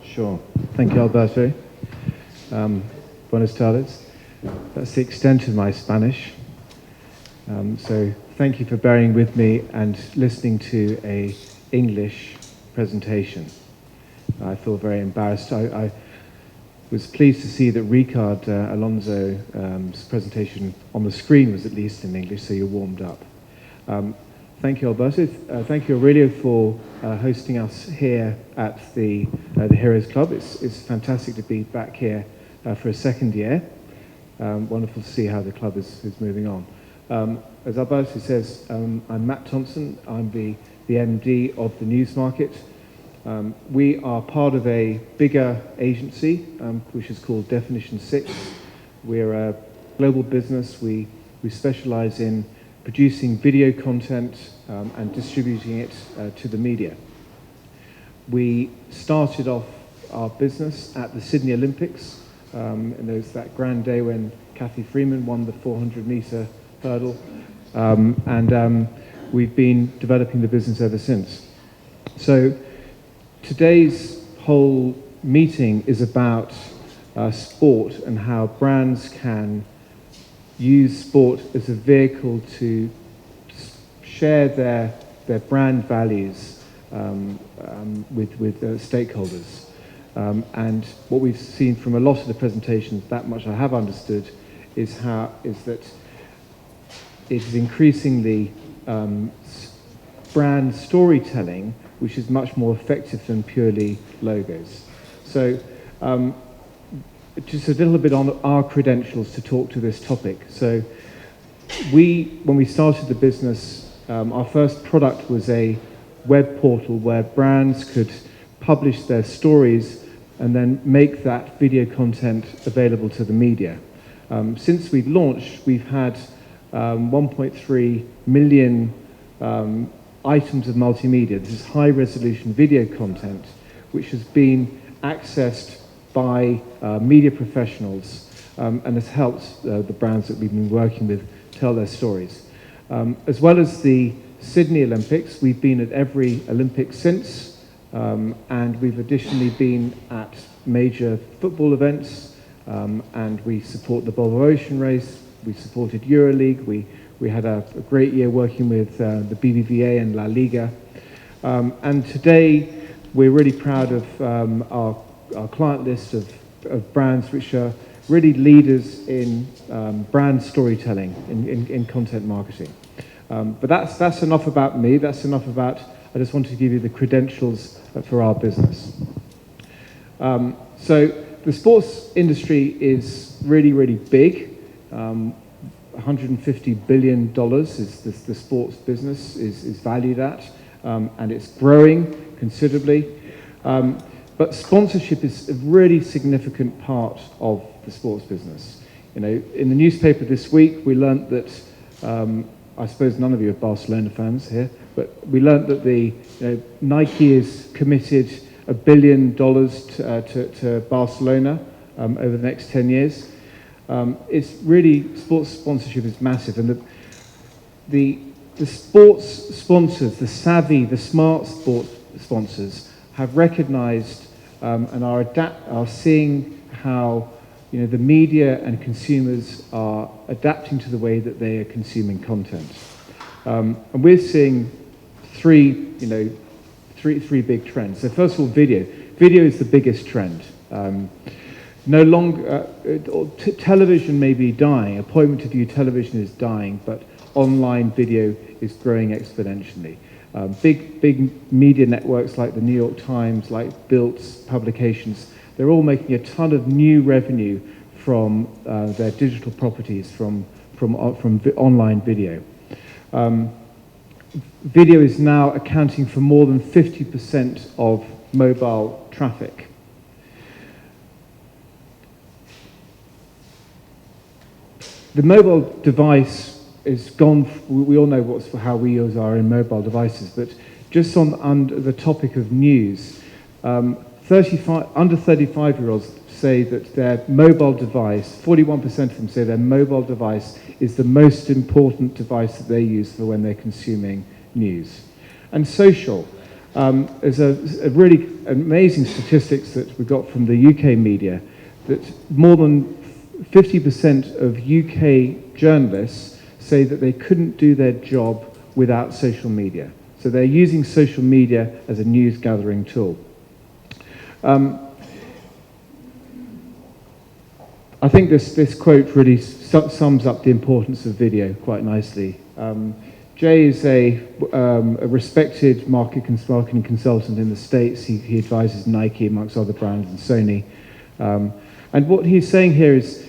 Sure. Thank you, Alberto. Buenas tardes. That's the extent of my Spanish. So thank you for bearing with me and listening to an English presentation. I feel very embarrassed. I was pleased to see that Ricard Alonso's presentation on the screen was at least in English, so you're warmed up. Thank you, Alberto. Thank you, Aurelio, for hosting us here at the Heroes Club. It's fantastic to be back here for a second year. Wonderful to see how the club is moving on. As Alberto says, I'm Matt Thomson. I'm the MD of the News Market. We are part of a bigger agency, which is called Definition 6. We're a global business. We specialize in producing video content and distributing it to the media. We started off our business at the Sydney Olympics, and there was that grand day when Kathy Freeman won the 400-meter hurdle, and we've been developing the business ever since. So today's whole meeting is about sport and how brands can use sport as a vehicle to share their brand values with stakeholders. And what we've seen from a lot of the presentations, that much I have understood, is that it is increasingly brand storytelling which is much more effective than purely logos. So just a little bit on our credentials to talk to this topic. So when we started the business, our first product was a web portal where brands could publish their stories and then make that video content available to the media. Since we launched, we've had 1.3 million items of multimedia. This is high-resolution video content, which has been accessed by media professionals and has helped the brands that we've been working with tell their stories. As well as the Sydney Olympics, we've been at every Olympics since, and we've additionally been at major football events, and we support the Volvo Ocean Race, we supported EuroLeague, we had a great year working with the BBVA and La Liga, and today we're really proud of our client list of brands which are really leaders in brand storytelling, in content marketing. But that's enough about me, that's enough about, I just wanted to give you the credentials for our business. So the sports industry is really, really big. $150 billion is the sports business is valued at, and it's growing considerably. But sponsorship is a really significant part of the sports business. You know, in the newspaper this week, we learnt that, I suppose none of you are Barcelona fans here, but we learnt that Nike is committed $1 billion to Barcelona over the next 10 years. It's really, sports sponsorship is massive, and the sports sponsors, the savvy, the smart sports sponsors have recognized and are seeing how the media and consumers are adapting to the way that they are consuming content. And we're seeing three big trends. So first of all, video. Video is the biggest trend. No longer, television may be dying, appointment to view television is dying, but online video is growing exponentially. Big media networks like the New York Times, like Bill's publications, they're all making a ton of new revenue from their digital properties, from online video. Video is now accounting for more than 50% of mobile traffic. The mobile device is gone. We all know how we use our own mobile devices, but just on the topic of news, under 35-year-olds say that their mobile device, 41% of them say their mobile device is the most important device that they use for when they're consuming news. And social. There's a really amazing statistics that we got from the UK media that more than 50% of UK journalists say that they couldn't do their job without social media. So they're using social media as a news gathering tool. I think this quote really sums up the importance of video quite nicely. Jay is a respected marketing consultant in the States. He advises Nike, amongst other brands, and Sony. And what he's saying here is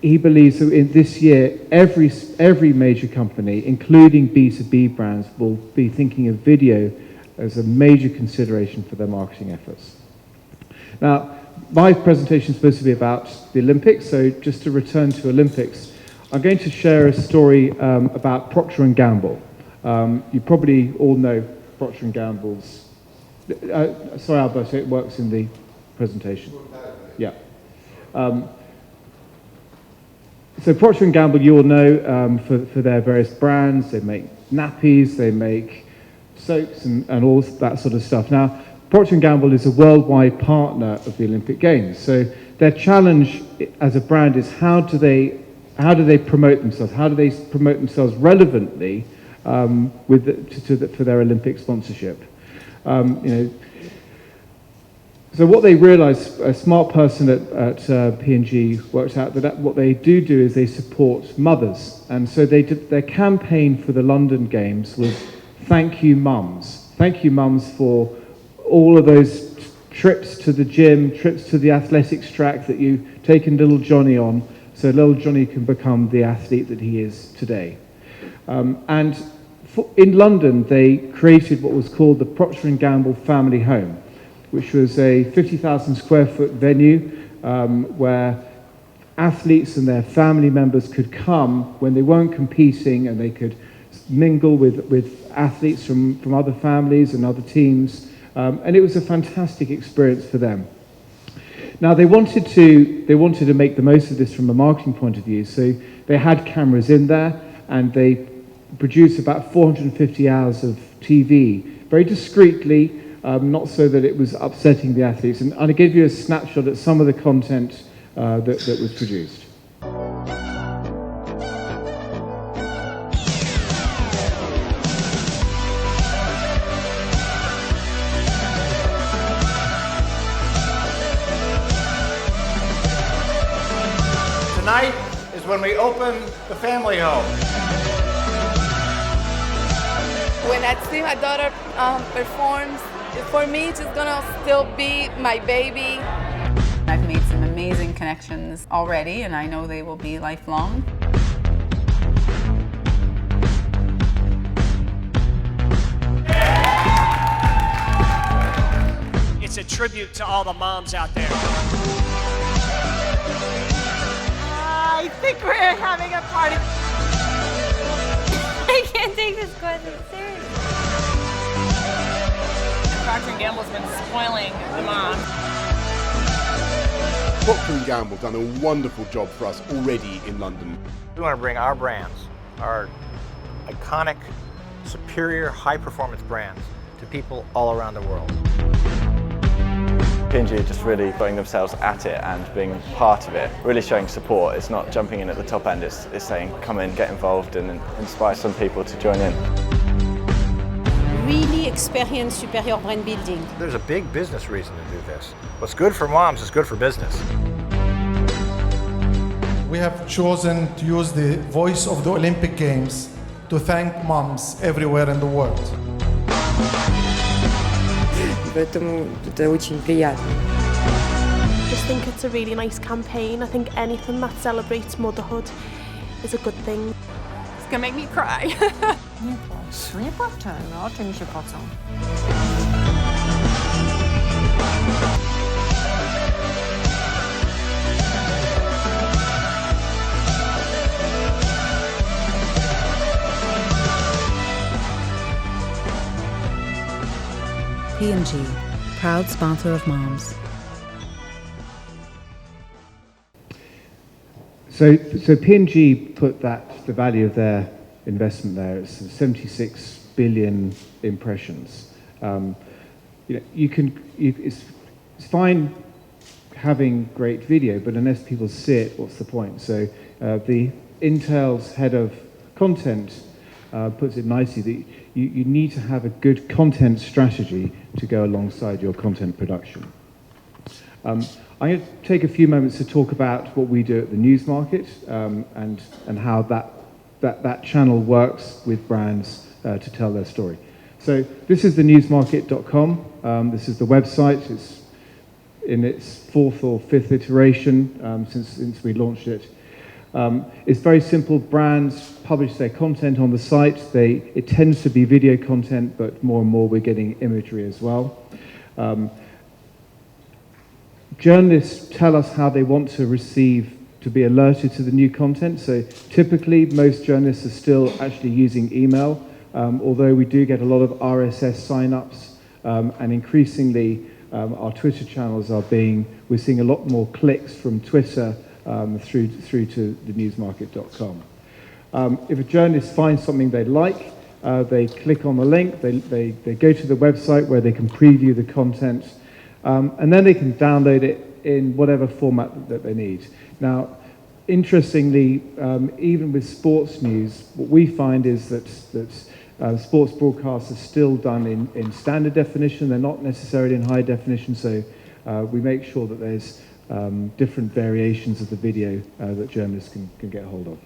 he believes that in this year, every major company, including B2B brands, will be thinking of video as a major consideration for their marketing efforts. Now, my presentation is supposed to be about the Olympics, so just to return to Olympics, I'm going to share a story about Procter & Gamble. You probably all know Procter & Gamble's... sorry, Alberto, it works in the presentation. Yeah. So Procter & Gamble, you all know, for their various brands, they make nappies, they make soaps and all that sort of stuff. Now, Procter & Gamble is a worldwide partner of the Olympic Games. So their challenge as a brand is how do they promote themselves? How do they promote themselves relevantly for their Olympic sponsorship? So what they realized, a smart person at P&G worked out that what they do is they support mothers. And so their campaign for the London Games was thank you mums. Thank you mums for all of those trips to the gym, trips to the athletics track that you've taken little Johnny on, so little Johnny can become the athlete that he is today. In London, they created what was called the Procter & Gamble Family Home, which was a 50,000 square foot venue where athletes and their family members could come when they weren't competing, and they could mingle with athletes from other families and other teams. And it was a fantastic experience for them. Now they wanted to make the most of this from a marketing point of view, so they had cameras in there, and they produced about 450 hours of TV, very discreetly, not so that it was upsetting the athletes. And I'll give you a snapshot at some of the content that was produced. Tonight is when we open the family home. When I see my daughter performs, for me, she's gonna still be my baby. I've made some amazing connections already, and I know they will be lifelong. It's a tribute to all the moms out there. I think we're having a party. I can't take this question seriously. Procter & Gamble's been spoiling the mom. Procter & Gamble done a wonderful job for us already in London. We want to bring our brands, our iconic, superior, high-performance brands to people all around the world. P&G are just really throwing themselves at it and being part of it, really showing support. It's not jumping in at the top end, it's saying come in, get involved and inspire some people to join in. Really experience superior brand building. There's a big business reason to do this. What's good for moms is good for business. We have chosen to use the voice of the Olympic Games to thank moms everywhere in the world. Поэтому это очень приятно. I just think it's a really nice campaign. I think anything that celebrates motherhood is a good thing. It's gonna make me cry. Nie płacz, nie płaczę, no oczy mi się pocą. P&G, proud sponsor of moms. So P&G put the value of their investment there. It's 76 billion impressions. It's fine having great video, but unless people see it, what's the point? So the Intel's head of content puts it nicely that you need to have a good content strategy to go alongside your content production. I'm going to take a few moments to talk about what we do at the news market and how that channel works with brands to tell their story. So this is the newsmarket.com. This is the website. It's in its 4th or 5th iteration since we launched it. It's very simple. Brands publish their content on the site. It tends to be video content, but more and more we're getting imagery as well. Journalists tell us how they want to be alerted to the new content. So typically, most journalists are still actually using email, although we do get a lot of RSS sign-ups, and increasingly our Twitter channels we're seeing a lot more clicks from Twitter through to the newsmarket.com. If a journalist finds something they like, they click on the link, they go to the website where they can preview the content, and then they can download it in whatever format that they need. Now, interestingly, even with sports news, what we find is that sports broadcasts are still done in standard definition. They're not necessarily in high definition, so we make sure that there's different variations of the video that journalists can get hold of.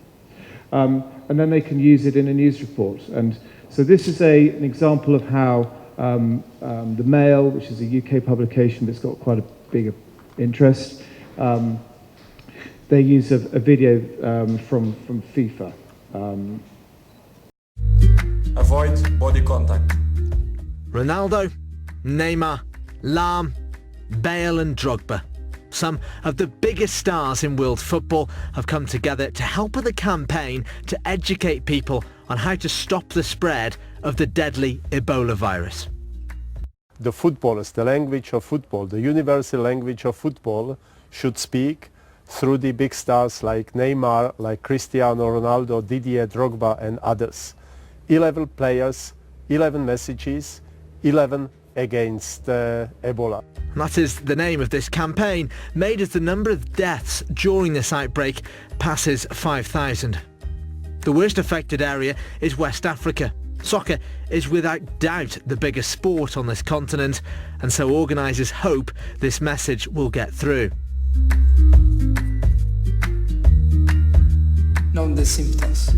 And then they can use it in a news report. And so this is an example of how the Mail, which is a UK publication that's got quite a big interest, they use a video from FIFA. Avoid body contact. Ronaldo, Neymar, Lahm, Bale and Drogba. Some of the biggest stars in world football have come together to help with a campaign to educate people on how to stop the spread of the deadly Ebola virus. The footballers, the language of football, the universal language of football should speak through the big stars like Neymar, like Cristiano Ronaldo, Didier Drogba and others. 11 players, 11 messages, 11 against Ebola. That is the name of this campaign, made as the number of deaths during this outbreak passes 5,000. The worst affected area is West Africa. Soccer is without doubt the biggest sport on this continent, and so organisers hope this message will get through. Know the symptoms.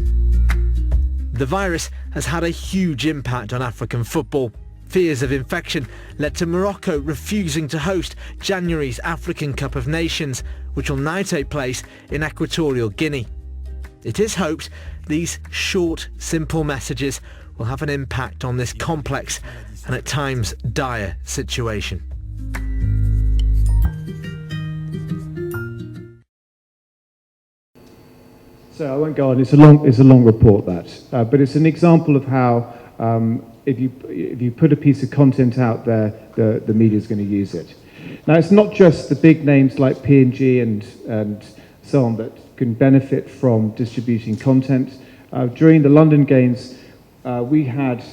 The virus has had a huge impact on African football. Fears of infection led to Morocco refusing to host January's African Cup of Nations, which will now take place in Equatorial Guinea. It is hoped these short, simple messages will have an impact on this complex and at times dire situation. So I won't go on. It's a long report, that, but it's an example of how if you put a piece of content out there, the media is going to use it. Now, it's not just the big names like P&G and so on that can benefit from distributing content. During the London Games, we had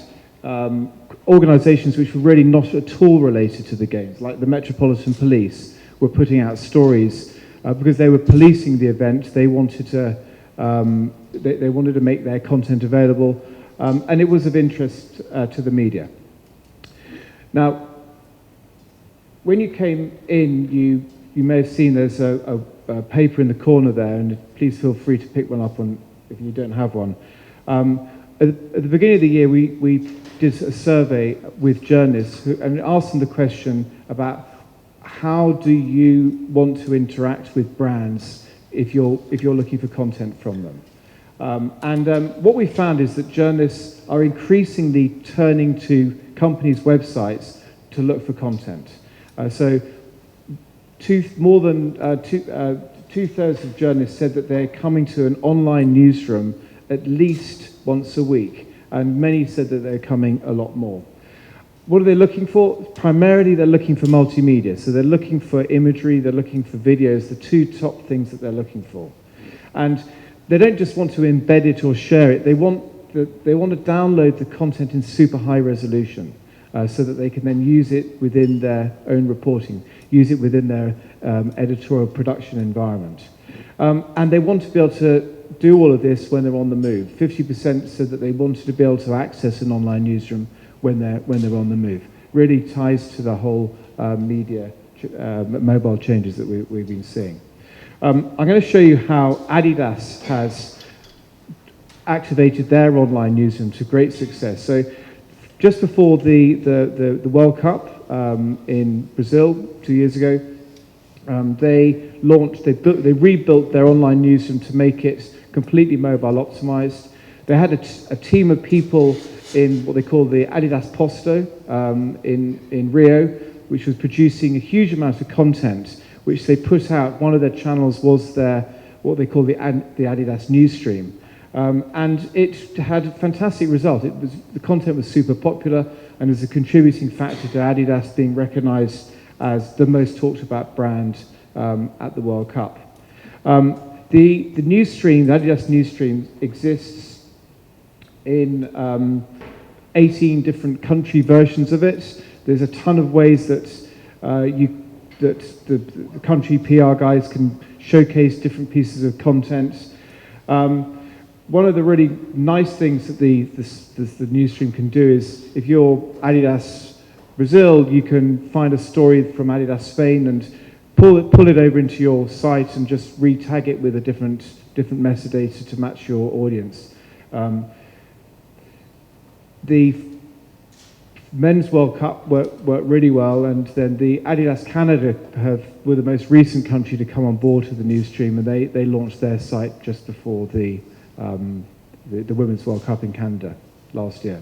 organisations which were really not at all related to the Games, like the Metropolitan Police were putting out stories because they were policing the event. They wanted to they wanted to make their content available, and it was of interest to the media. Now, when you came in, you may have seen there's a paper in the corner there, and please feel free to pick one up if you don't have one. At the beginning of the year, we did a survey with journalists and asked them the question about how do you want to interact with brands if you're looking for content from them. What we found is that journalists are increasingly turning to companies' websites to look for content. So more than two-thirds of journalists said that they're coming to an online newsroom at least once a week, and many said that they're coming a lot more. What are they looking for? Primarily, they're looking for multimedia. So they're looking for imagery, they're looking for videos, the two top things that they're looking for. And they don't just want to embed it or share it, they want to download the content in super high resolution. so that they can then use it within their own reporting, use it within their editorial production environment. And they want to be able to do all of this when they're on the move. 50% said that they wanted to be able to access an online newsroom when they're on the move. Really ties to the whole media mobile changes that we've been seeing. I'm going to show you how Adidas has activated their online newsroom to great success. So just before the World Cup in Brazil 2 years ago, they rebuilt their online newsroom to make it completely mobile optimized. They had a team of people in what they call the Adidas Posto in Rio, which was producing a huge amount of content, which they put out. One of their channels was what they call the Adidas Newsstream. And it had a fantastic result. The content was super popular and is a contributing factor to Adidas being recognized as the most talked about brand at the World Cup. The Newsstream, the Adidas Newsstream, exists in 18 different country versions of it. There's a ton of ways that the country PR guys can showcase different pieces of content. One of the really nice things that the Newsstream can do is, if you're Adidas Brazil, you can find a story from Adidas Spain and pull it over into your site and just re-tag it with a different metadata to match your audience. The Men's World Cup worked really well, and then the Adidas Canada were the most recent country to come on board to the Newsstream, and they launched their site just before the Women's World Cup in Canada last year.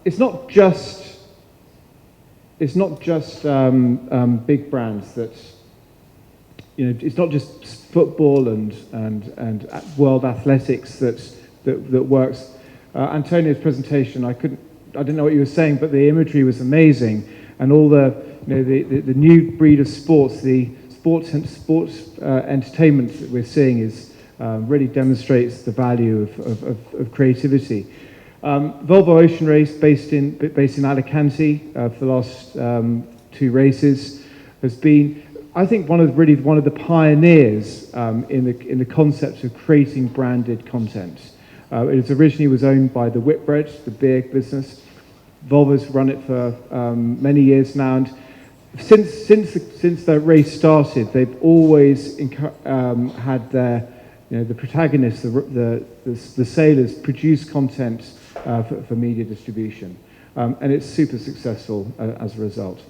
It's not just big brands that, it's not just football and world athletics that works. Antonio's presentation, I didn't know what you were saying, but the imagery was amazing, and all the new breed of sports, the sports entertainment that we're seeing is really demonstrates the value of creativity. Volvo Ocean Race, based in Alicante for the last 2 races, has been, I think, one of the pioneers in the concept of creating branded content. It originally was owned by the Whitbread, the beer business. Volvo's run it for many years now, and since the race started, they've always had the protagonists, the sailors, produce content for media distribution, and it's super successful as a result.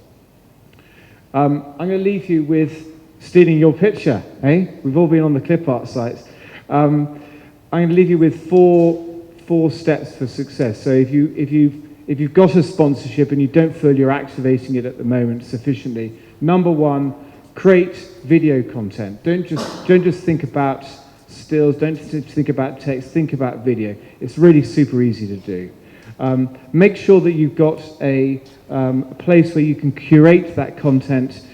I'm going to leave you with stealing your picture. We've all been on the clip art sites. I'm going to leave you with four steps for success. So if you've got a sponsorship and you don't feel you're activating it at the moment sufficiently, number one, create video content. Don't just think about stills. Don't think about text. Think about video. It's really super easy to do. Make sure that you've got a place where you can curate that content.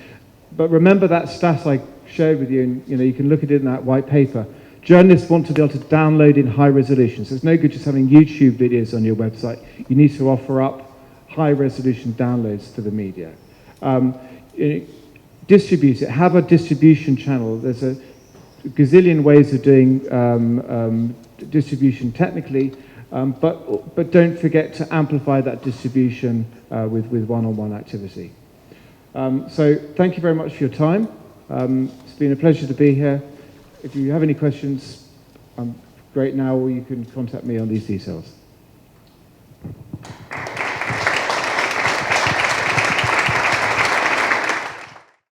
But remember that stat I shared with you, and you can look at it in that white paper. Journalists want to be able to download in high resolution. So it's no good just having YouTube videos on your website. You need to offer up high resolution downloads to the media. Distribute it. Have a distribution channel. There's a gazillion ways of doing distribution technically, but don't forget to amplify that distribution with one-on-one activity. So thank you very much for your time. It's been a pleasure to be here. If you have any questions, I'm great now, or you can contact me on these details.